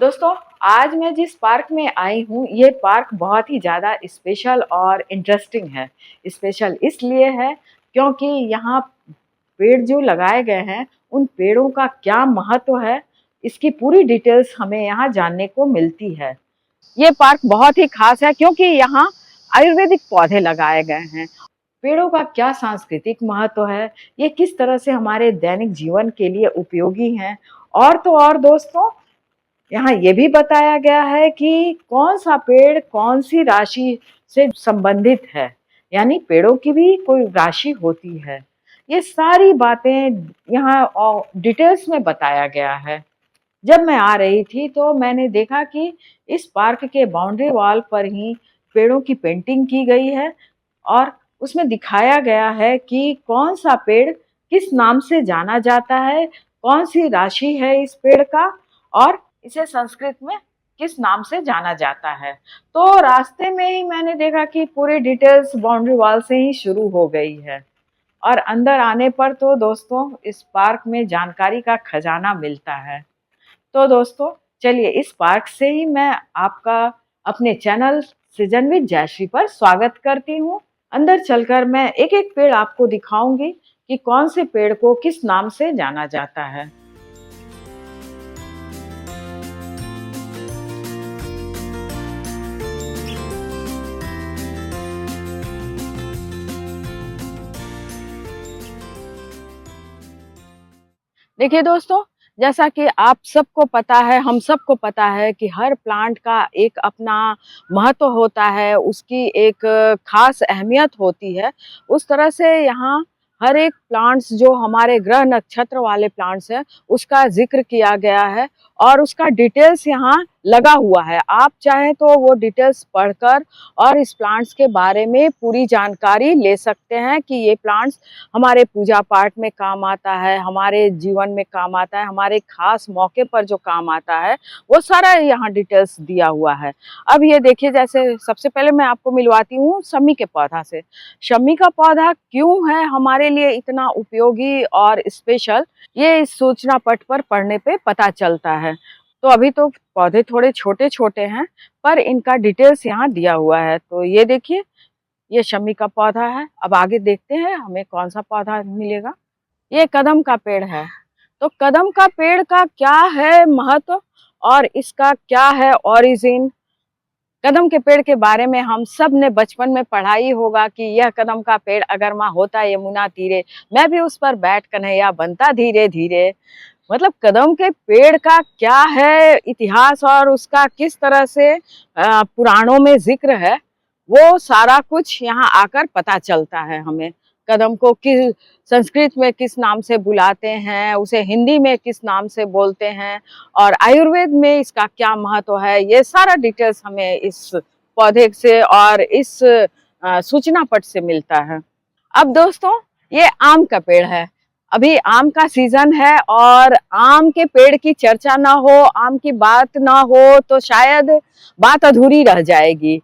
दोस्तों, आज मैं जिस पार्क में आई हूँ, ये पार्क बहुत ही ज़्यादा स्पेशल और इंटरेस्टिंग है। स्पेशल इसलिए है क्योंकि यहाँ पेड़ जो लगाए गए हैं, उन पेड़ों का क्या महत्व है, इसकी पूरी डिटेल्स हमें यहाँ जानने को मिलती है। ये पार्क बहुत ही खास है क्योंकि यहाँ आयुर्वेदिक पौधे लगाए गए हैं। पेड़ों का क्या सांस्कृतिक महत्व है, ये किस तरह से हमारे दैनिक जीवन के लिए उपयोगी हैं, और तो और दोस्तों, यहाँ ये भी बताया गया है कि कौन सा पेड़ कौन सी राशि से संबंधित है, यानी पेड़ों की भी कोई राशि होती है। ये सारी बातें यहाँ डिटेल्स में बताया गया है। जब मैं आ रही थी तो मैंने देखा कि इस पार्क के बाउंड्री वॉल पर ही पेड़ों की पेंटिंग की गई है और उसमें दिखाया गया है कि कौन सा पेड़ किस नाम से जाना जाता है, कौन सी राशि है इस पेड़ का, और इसे संस्कृत में किस नाम से जाना जाता है। तो रास्ते में ही मैंने देखा कि पूरी डिटेल्स बाउंड्री वॉल से ही शुरू हो गई है और अंदर आने पर तो दोस्तों इस पार्क में जानकारी का खजाना मिलता है। तो दोस्तों, चलिए इस पार्क से ही मैं आपका अपने चैनल सृजन विद जयश्री पर स्वागत करती हूँ। अंदर चलकर मैं एक एक पेड़ आपको दिखाऊंगी कि कौन से पेड़ को किस नाम से जाना जाता है। देखिए दोस्तों, जैसा कि आप सबको पता है, हम सबको पता है कि हर प्लांट का एक अपना महत्व होता है, उसकी एक खास अहमियत होती है। उस तरह से यहाँ हर एक प्लांट्स जो हमारे ग्रह नक्षत्र वाले प्लांट्स हैं, उसका जिक्र किया गया है और उसका डिटेल्स यहाँ लगा हुआ है। आप चाहें तो वो डिटेल्स पढ़कर और इस प्लांट्स के बारे में पूरी जानकारी ले सकते हैं कि ये प्लांट्स हमारे पूजा पाठ में काम आता है, हमारे जीवन में काम आता है, हमारे खास मौके पर जो काम आता है, वो सारा यहाँ डिटेल्स दिया हुआ है। अब ये देखिए, जैसे सबसे पहले मैं आपको मिलवाती हूँ शमी के पौधा से। शमी का पौधा क्यों है हमारे लिए इतना उपयोगी और स्पेशल, ये इस सूचना पट पर पढ़ने पे पता चलता है। तो अभी तो पौधे थोड़े छोटे छोटे हैं, पर इनका डिटेल्स यहाँ दिया हुआ है। तो ये देखिए, ये शमी का पौधा है। अब आगे देखते हैं हमें कौन सा पौधा मिलेगा। ये कदम का पेड़ है। तो कदम का पेड़ का क्या है महत्व और इसका क्या है ओरिजिन। कदम के पेड़ के बारे में हम सब ने बचपन में पढ़ा ही होगा कि यह कदम का पेड़ अगर माँ होता यमुना तीरे, मैं भी उस पर बैठ कन्हैया बनता धीरे धीरे। मतलब कदम के पेड़ का क्या है इतिहास और उसका किस तरह से पुराणों में जिक्र है, वो सारा कुछ यहाँ आकर पता चलता है हमें। कदम को किस संस्कृत में किस नाम से बुलाते हैं, उसे हिंदी में किस नाम से बोलते हैं और आयुर्वेद में इसका क्या महत्व है, ये सारा डिटेल्स हमें इस पौधे से और इस सूचना पट से मिलता है। अब दोस्तों, ये आम का पेड़ है। अभी आम का सीजन है और आम के पेड़ की चर्चा ना हो, आम की बात ना हो तो शायद बात अधूरी रह जाएगी।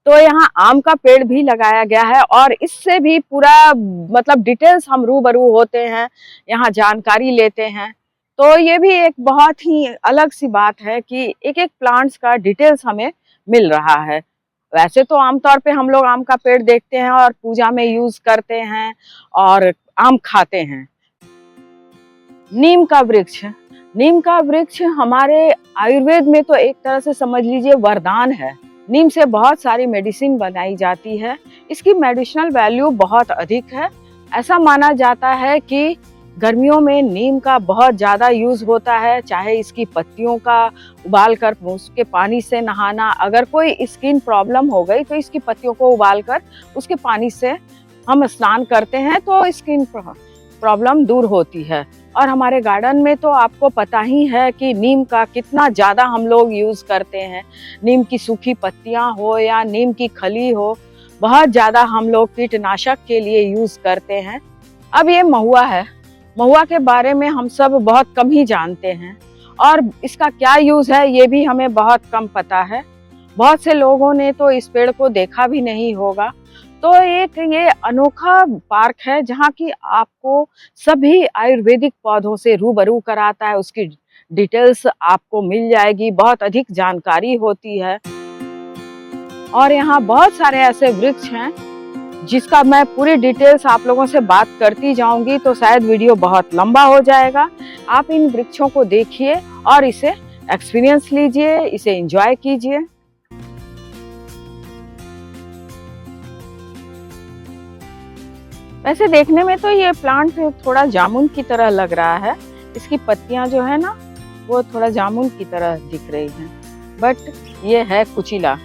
तो यहाँ आम का पेड़ भी लगाया गया है और इससे भी पूरा मतलब डिटेल्स हम रूबरू होते हैं, यहाँ जानकारी लेते हैं। तो ये भी एक बहुत ही अलग सी बात है कि एक एक प्लांट्स का डिटेल्स हमें मिल रहा है। वैसे तो आमतौर पे हम लोग आम का पेड़ देखते हैं और पूजा में यूज करते हैं और आम खाते हैं। नीम का वृक्ष, नीम का वृक्ष हमारे आयुर्वेद में तो एक तरह से समझ लीजिए वरदान है। नीम से बहुत सारी मेडिसिन बनाई जाती है। इसकी मेडिसिनल वैल्यू बहुत अधिक है। ऐसा माना जाता है कि गर्मियों में नीम का बहुत ज़्यादा यूज़ होता है, चाहे इसकी पत्तियों का उबाल कर उसके पानी से नहाना, अगर कोई स्किन प्रॉब्लम हो गई तो इसकी पत्तियों को उबाल कर उसके पानी से हम स्नान करते हैं तो स्किन प्रॉब्लम दूर होती है। और हमारे गार्डन में तो आपको पता ही है कि नीम का कितना ज़्यादा हम लोग यूज़ करते हैं। नीम की सूखी पत्तियां हो या नीम की खली हो, बहुत ज़्यादा हम लोग कीटनाशक के लिए यूज़ करते हैं। अब ये महुआ है। महुआ के बारे में हम सब बहुत कम ही जानते हैं और इसका क्या यूज़ है ये भी हमें बहुत कम पता है। बहुत से लोगों ने तो इस पेड़ को देखा भी नहीं होगा। तो एक ये अनोखा पार्क है जहाँ की आपको सभी आयुर्वेदिक पौधों से रूबरू कराता है, उसकी डिटेल्स आपको मिल जाएगी, बहुत अधिक जानकारी होती है। और यहाँ बहुत सारे ऐसे वृक्ष हैं जिसका मैं पूरी डिटेल्स आप लोगों से बात करती जाऊंगी तो शायद वीडियो बहुत लंबा हो जाएगा। आप इन वृक्षों को देखिए और इसे एक्सपीरियंस लीजिए, इसे एंजॉय कीजिए। वैसे देखने में तो ये प्लांट थोड़ा जामुन की तरह लग रहा है। इसकी पत्तियां जो है ना वो थोड़ा जामुन की तरह दिख रही हैं, बट ये है कुचिला।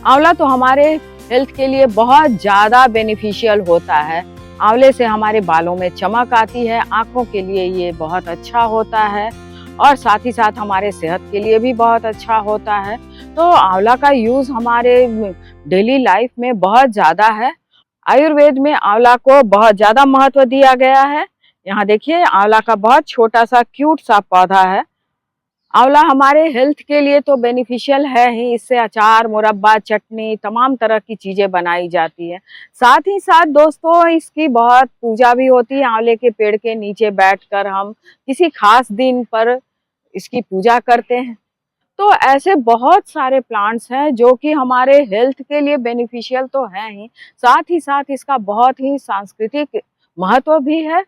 आंवला तो हमारे हेल्थ के लिए बहुत ज़्यादा बेनिफिशियल होता है। आंवले से हमारे बालों में चमक आती है, आँखों के लिए ये बहुत अच्छा होता है और साथ ही साथ हमारे सेहत के लिए भी बहुत अच्छा होता है। तो आंवला का यूज़ हमारे डेली लाइफ में बहुत ज़्यादा है। आयुर्वेद में आंवला को बहुत ज़्यादा महत्व दिया गया है। यहाँ देखिए आंवला का बहुत छोटा सा क्यूट सा पौधा है। आंवला हमारे हेल्थ के लिए तो बेनिफिशियल है ही, इससे अचार, मुरब्बा, चटनी, तमाम तरह की चीज़ें बनाई जाती है। साथ ही साथ दोस्तों इसकी बहुत पूजा भी होती है। आंवले के पेड़ के नीचे बैठकर हम किसी खास दिन पर इसकी पूजा करते हैं। तो ऐसे बहुत सारे प्लांट्स हैं जो कि हमारे हेल्थ के लिए बेनिफिशियल तो हैं ही, साथ ही साथ इसका बहुत ही सांस्कृतिक महत्व भी है।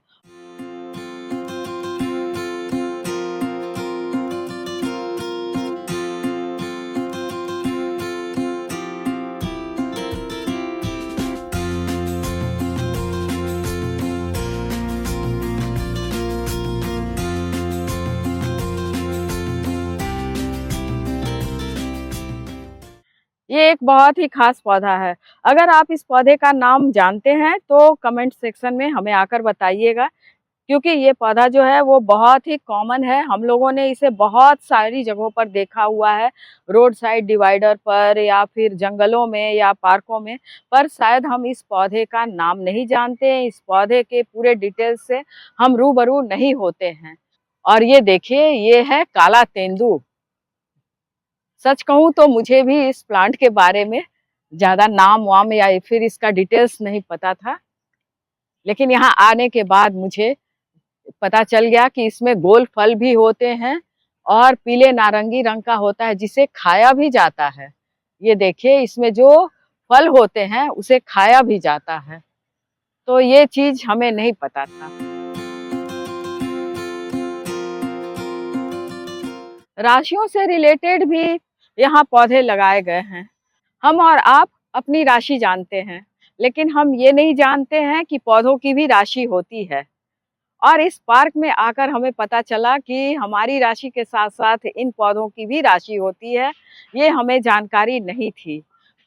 ये एक बहुत ही खास पौधा है। अगर आप इस पौधे का नाम जानते हैं तो कमेंट सेक्शन में हमें आकर बताइएगा, क्योंकि ये पौधा जो है वो बहुत ही कॉमन है। हम लोगों ने इसे बहुत सारी जगहों पर देखा हुआ है, रोड साइड डिवाइडर पर या फिर जंगलों में या पार्कों में, पर शायद हम इस पौधे का नाम नहीं जानते हैं। इस पौधे के पूरे डिटेल्स से हम रूबरू नहीं होते हैं। और ये देखिए, ये है काला तेंदू। सच कहूँ तो मुझे भी इस प्लांट के बारे में ज़्यादा नाम वाम या फिर इसका डिटेल्स नहीं पता था, लेकिन यहाँ आने के बाद मुझे पता चल गया कि इसमें गोल फल भी होते हैं और पीले नारंगी रंग का होता है जिसे खाया भी जाता है। ये देखिए, इसमें जो फल होते हैं उसे खाया भी जाता है, तो ये चीज हमें नहीं पता था। राशियों से रिलेटेड भी यहाँ पौधे लगाए गए हैं। हम और आप अपनी राशि जानते हैं, लेकिन हम ये नहीं जानते हैं कि पौधों की भी राशि होती है। और इस पार्क में आकर हमें पता चला कि हमारी राशि के साथ साथ इन पौधों की भी राशि होती है। ये हमें जानकारी नहीं थी।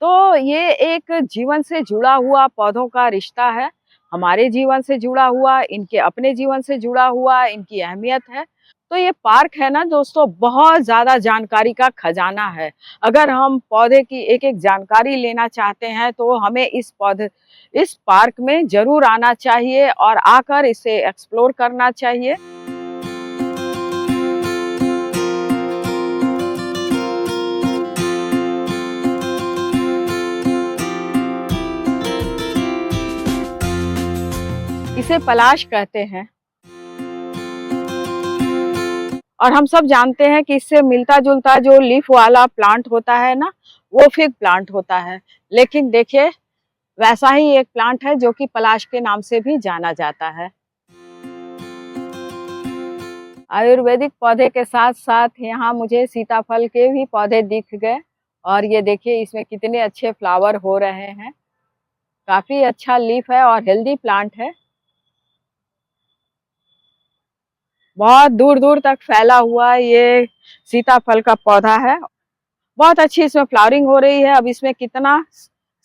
तो ये एक जीवन से जुड़ा हुआ पौधों का रिश्ता है, हमारे जीवन से जुड़ा हुआ, इनके अपने जीवन से जुड़ा हुआ, इनकी अहमियत है। तो ये पार्क है ना दोस्तों, बहुत ज़्यादा जानकारी का खजाना है। अगर हम पौधे की एक एक जानकारी लेना चाहते हैं तो हमें इस पार्क में जरूर आना चाहिए और आकर इसे एक्सप्लोर करना चाहिए। इसे पलाश कहते हैं और हम सब जानते हैं कि इससे मिलता जुलता जो लीफ वाला प्लांट होता है ना, वो फिग प्लांट होता है। लेकिन देखिए, वैसा ही एक प्लांट है जो कि पलाश के नाम से भी जाना जाता है। आयुर्वेदिक पौधे के साथ साथ यहाँ मुझे सीताफल के भी पौधे दिख गए और ये देखिए इसमें कितने अच्छे फ्लावर हो रहे हैं। काफी अच्छा लीफ है और हेल्दी प्लांट है। बहुत दूर दूर तक फैला हुआ ये सीताफल का पौधा है। बहुत अच्छी इसमें फ्लावरिंग हो रही है। अब इसमें कितना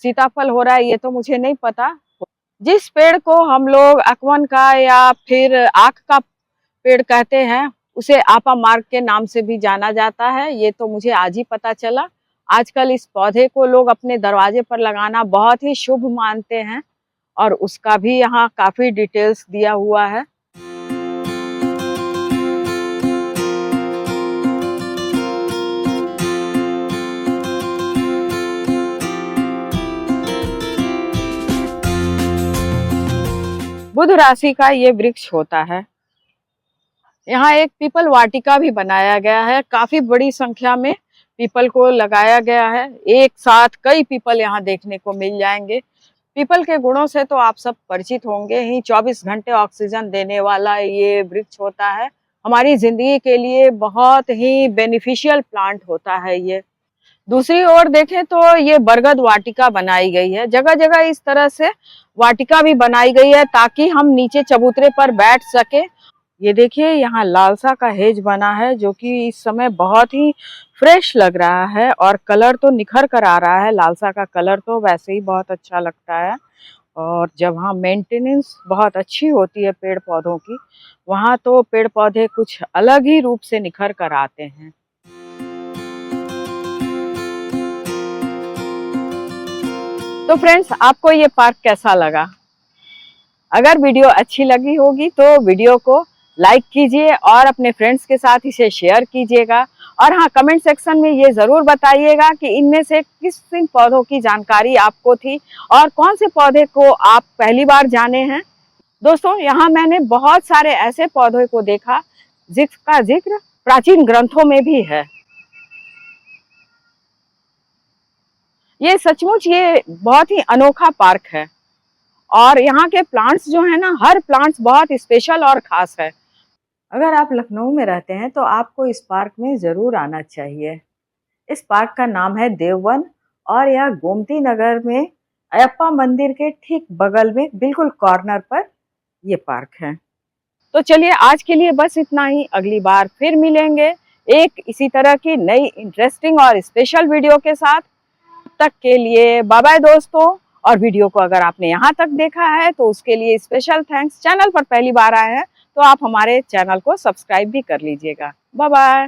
सीताफल हो रहा है ये तो मुझे नहीं पता। जिस पेड़ को हम लोग अकवन का या फिर आक का पेड़ कहते हैं, उसे आपा मार्ग के नाम से भी जाना जाता है। ये तो मुझे आज ही पता चला। आजकल इस पौधे को लोग अपने दरवाजे पर लगाना बहुत ही शुभ मानते हैं और उसका भी यहाँ काफी डिटेल्स दिया हुआ है। बुध राशि का ये वृक्ष होता है। यहाँ एक पीपल वाटिका भी बनाया गया है। काफी बड़ी संख्या में पीपल को लगाया गया है। एक साथ कई पीपल यहाँ देखने को मिल जाएंगे। पीपल के गुणों से तो आप सब परिचित होंगे ही। 24 घंटे ऑक्सीजन देने वाला ये वृक्ष होता है। हमारी जिंदगी के लिए बहुत ही बेनिफिशियल प्लांट होता है ये। दूसरी ओर देखें तो ये बरगद वाटिका बनाई गई है। जगह जगह इस तरह से वाटिका भी बनाई गई है ताकि हम नीचे चबूतरे पर बैठ सके। ये देखिए यहाँ लालसा का हेज बना है जो कि इस समय बहुत ही फ्रेश लग रहा है और कलर तो निखर कर आ रहा है। लालसा का कलर तो वैसे ही बहुत अच्छा लगता है और जब वहाँ मेंटेनेंस बहुत अच्छी होती है पेड़ पौधों की, वहाँ तो पेड़ पौधे कुछ अलग ही रूप से निखर कर आते हैं। तो फ्रेंड्स, आपको ये पार्क कैसा लगा? अगर वीडियो अच्छी लगी होगी तो वीडियो को लाइक कीजिए और अपने फ्रेंड्स के साथ इसे शेयर कीजिएगा। और हाँ, कमेंट सेक्शन में ये ज़रूर बताइएगा कि इनमें से किस किन पौधों की जानकारी आपको थी और कौन से पौधे को आप पहली बार जाने हैं। दोस्तों, यहाँ मैंने बहुत सारे ऐसे पौधों को देखा जिसका जिक्र प्राचीन ग्रंथों में भी है। ये सचमुच ये बहुत ही अनोखा पार्क है और यहाँ के प्लांट्स जो है ना, हर प्लांट्स बहुत स्पेशल और खास है। अगर आप लखनऊ में रहते हैं तो आपको इस पार्क में ज़रूर आना चाहिए। इस पार्क का नाम है देववन और यह गोमती नगर में अयप्पा मंदिर के ठीक बगल में बिल्कुल कॉर्नर पर ये पार्क है। तो चलिए, आज के लिए बस इतना ही। अगली बार फिर मिलेंगे एक इसी तरह की नई इंटरेस्टिंग और स्पेशल वीडियो के साथ। तक के लिए बाय बाय दोस्तों। और वीडियो को अगर आपने यहाँ तक देखा है तो उसके लिए स्पेशल थैंक्स। चैनल पर पहली बार आए हैं तो आप हमारे चैनल को सब्सक्राइब भी कर लीजिएगा। Bye bye.